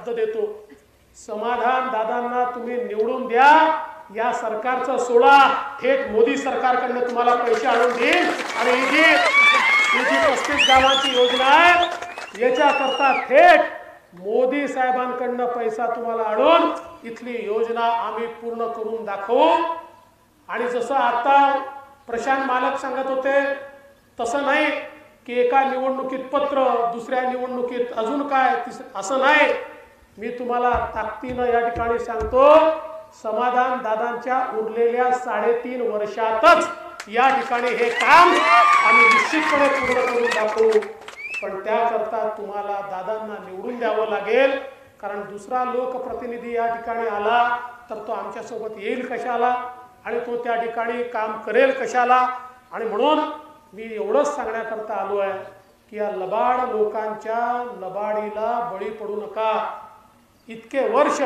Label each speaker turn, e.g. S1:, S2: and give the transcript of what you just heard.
S1: शब्द देतो, समाधान दादांना तुम्ही निवडून द्या, या सरकारचं सोडा, थेट मोदी सरकारकडनं तुम्हाला पैसे आणून देईल। आणि ही जी 35 गावांची योजना आहे याच्याकरता थेट मोदी साहेबांकडनं पैसा तुम्हाला आणून इथली योजना आम्ही पूर्ण करून दाखवू। आणि जसं आता प्रशांत मालक सांगत होते तसं नाही की एका निवडणुकीत पत्र, दुसऱ्या निवडणुकीत अजून काय, असं नाही। मी तुम्हाला ताकदीनं या ठिकाणी सांगतो, समाधान दादांच्या उरलेल्या 3.5 वर्षातच या ठिकाणी हे काम आम्ही निश्चितपणे पूर्ण करून दाखवू। पण त्याकरता तुम्हाला दादांना निवडून द्यावं लागेल, कारण दुसरा लोकप्रतिनिधी या ठिकाणी आला तर तो आमच्यासोबत येईल कशाला आणि तो त्या ठिकाणी काम करेल कशाला। आणि म्हणून मी एवढंच सांगण्याकरता आलो आहे की या लबाड लोकांच्या लबाडीला बळी पडू नका। इतके वर्ष